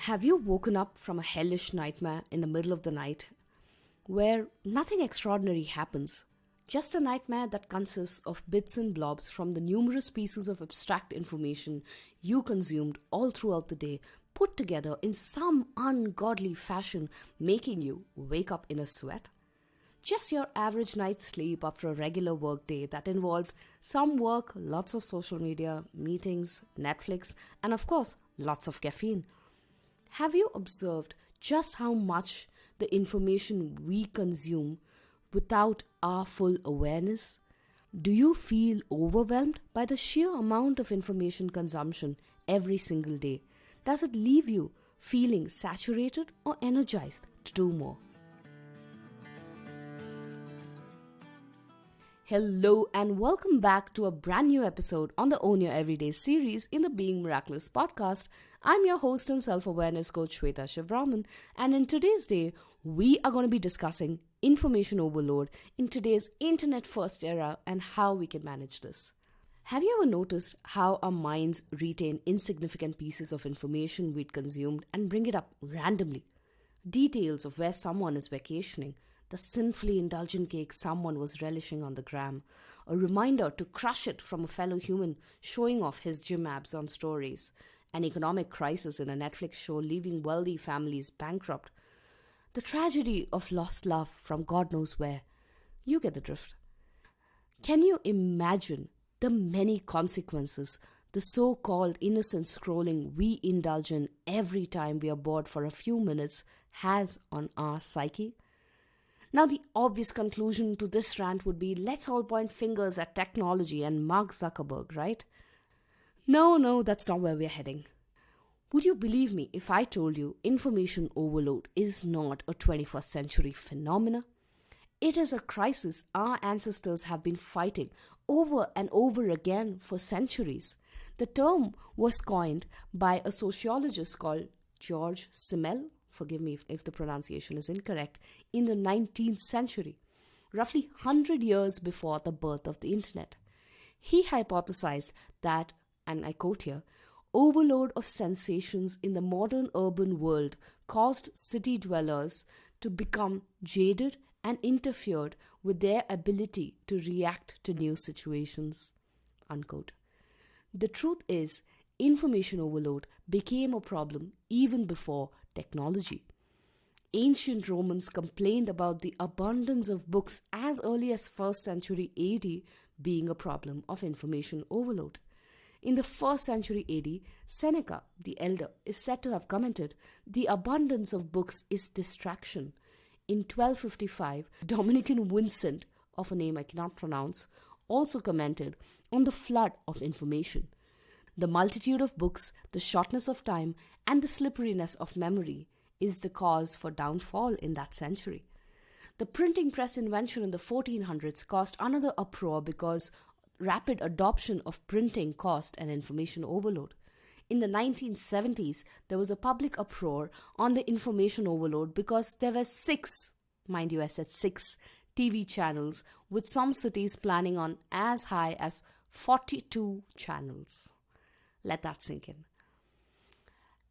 Have you woken up from a hellish nightmare in the middle of the night where nothing extraordinary happens? Just a nightmare that consists of bits and blobs from the numerous pieces of abstract information you consumed all throughout the day, put together in some ungodly fashion, making you wake up in a sweat? Just your average night's sleep after a regular work day that involved some work, lots of social media, meetings, Netflix, and of course, lots of caffeine. Have you observed just how much the information we consume without our full awareness? Do you feel overwhelmed by the sheer amount of information consumption every single day? Does it leave you feeling saturated or energized to do more? Hello and welcome back to a brand new episode on the Own Your Everyday series in the Being Miraculous podcast. I'm your host and self-awareness coach Shweta Shivraman, and in today's day, we are going to be discussing information overload in today's internet-first era and how we can manage this. Have you ever noticed how our minds retain insignificant pieces of information we'd consumed and bring it up randomly? Details of where someone is vacationing, the sinfully indulgent cake someone was relishing on the gram, a reminder to crush it from a fellow human showing off his gym abs on stories, an economic crisis in a Netflix show leaving wealthy families bankrupt, the tragedy of lost love from God knows where. You get the drift. Can you imagine the many consequences the so-called innocent scrolling we indulge in every time we are bored for a few minutes has on our psyche? Now, the obvious conclusion to this rant would be, let's all point fingers at technology and Mark Zuckerberg, right? No, that's not where we're heading. Would you believe me if I told you information overload is not a 21st century phenomena? It is a crisis our ancestors have been fighting over and over again for centuries. The term was coined by a sociologist called George Simmel, forgive me if the pronunciation is incorrect, in the 19th century, roughly 100 years before the birth of the internet. He hypothesized that, and I quote here, overload of sensations in the modern urban world caused city dwellers to become jaded and interfered with their ability to react to new situations. Unquote. The truth is, information overload became a problem even before technology. Ancient Romans complained about the abundance of books as early as 1st century AD being a problem of information overload. In the 1st century AD, Seneca the Elder is said to have commented, "The abundance of books is distraction." In 1255, Dominican Vincent, of a name I cannot pronounce, also commented on the flood of information. The multitude of books, the shortness of time, and the slipperiness of memory is the cause for downfall in that century. The printing press invention in the 1400s caused another uproar because rapid adoption of printing caused an information overload. In the 1970s, there was a public uproar on the information overload because there were mind you I said six, TV channels, with some cities planning on as high as 42 channels. Let that sink in.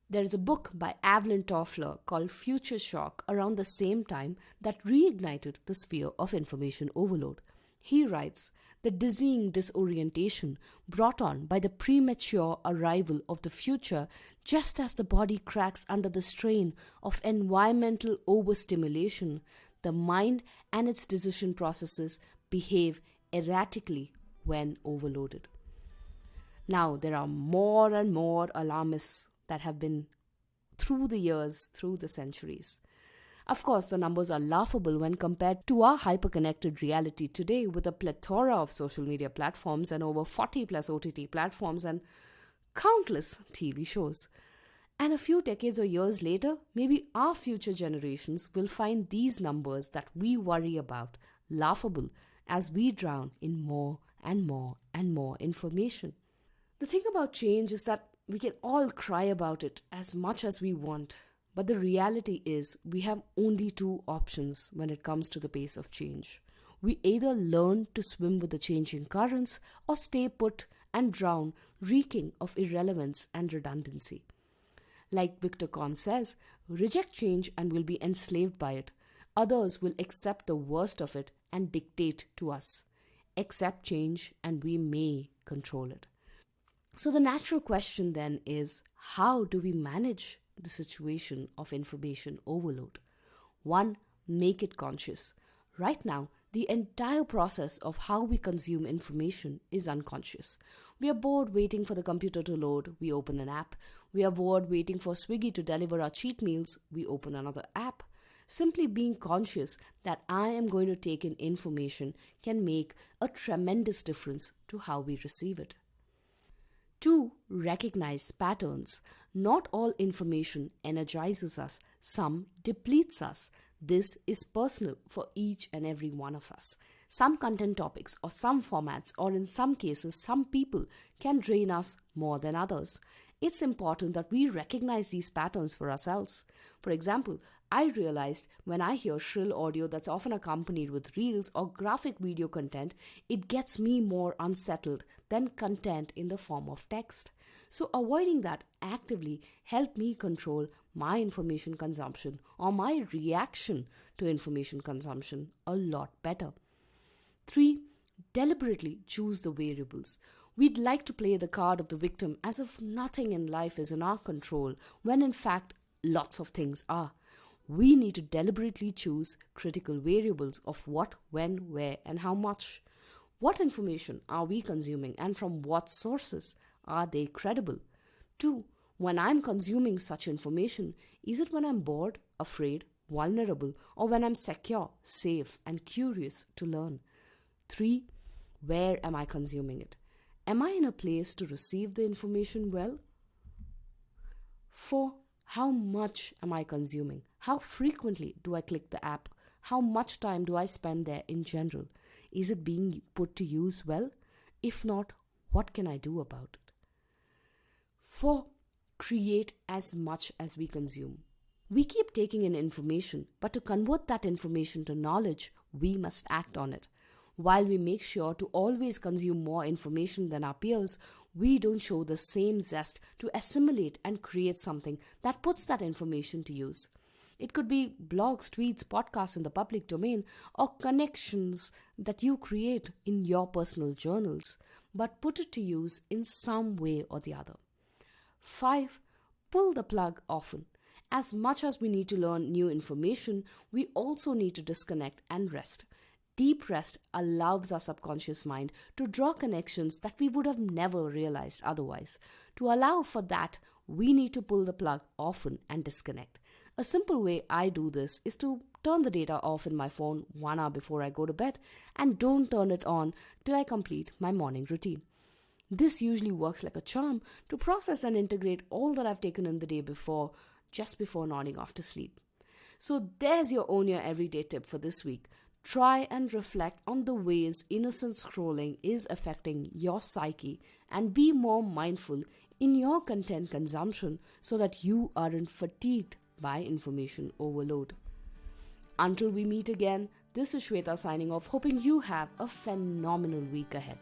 There is a book by Evelyn Toffler called Future Shock around the same time that reignited the sphere of information overload. He writes, the dizzying disorientation brought on by the premature arrival of the future just as the body cracks under the strain of environmental overstimulation, the mind and its decision processes behave erratically when overloaded. Now, there are more and more alarmists that have been through the years, through the centuries. Of course, the numbers are laughable when compared to our hyper-connected reality today with a plethora of social media platforms and over 40 plus OTT platforms and countless TV shows. And a few decades or years later, maybe our future generations will find these numbers that we worry about laughable as we drown in more and more and more information. The thing about change is that we can all cry about it as much as we want, but the reality is we have only two options when it comes to the pace of change. We either learn to swim with the changing currents or stay put and drown, reeking of irrelevance and redundancy. Like Viktor Kahn says, reject change and we'll be enslaved by it. Others will accept the worst of it and dictate to us. Accept change and we may control it. So the natural question then is, how do we manage the situation of information overload? One, make it conscious. Right now, the entire process of how we consume information is unconscious. We are bored waiting for the computer to load, we open an app. We are bored waiting for Swiggy to deliver our cheat meals, we open another app. Simply being conscious that I am going to take in information can make a tremendous difference to how we receive it. 2. Recognize patterns. Not all information energizes us, some depletes us. This is personal for each and every one of us. Some content topics or some formats or in some cases some people can drain us more than others. It's important that we recognize these patterns for ourselves. For example, I realized when I hear shrill audio that's often accompanied with reels or graphic video content, it gets me more unsettled than content in the form of text. So avoiding that actively helped me control my information consumption or my reaction to information consumption a lot better. 3. Deliberately choose the variables. We'd like to play the card of the victim as if nothing in life is in our control, when in fact lots of things are. We need to deliberately choose critical variables of what, when, where, and how much. What information are we consuming and from what sources? Are they credible? 2. When I'm consuming such information, is it when I'm bored, afraid, vulnerable, or when I'm secure, safe, and curious to learn? 3. Where am I consuming it? Am I in a place to receive the information well? 4. How much am I consuming? How frequently do I click the app? How much time do I spend there in general? Is it being put to use well? If not, what can I do about it? 4. Create as much as we consume. We keep taking in information, but to convert that information to knowledge, we must act on it. While we make sure to always consume more information than our peers, we don't show the same zest to assimilate and create something that puts that information to use. It could be blogs, tweets, podcasts in the public domain, or connections that you create in your personal journals, but put it to use in some way or the other. 5. Pull the plug often. As much as we need to learn new information, we also need to disconnect and rest. Deep rest allows our subconscious mind to draw connections that we would have never realized otherwise. To allow for that, we need to pull the plug often and disconnect. A simple way I do this is to turn the data off in my phone 1 hour before I go to bed and don't turn it on till I complete my morning routine. This usually works like a charm to process and integrate all that I've taken in the day before, just before nodding off to sleep. So there's your Own Your Everyday tip for this week. Try and reflect on the ways innocent scrolling is affecting your psyche and be more mindful in your content consumption so that you aren't fatigued by information overload. Until we meet again, this is Shweta signing off, hoping you have a phenomenal week ahead.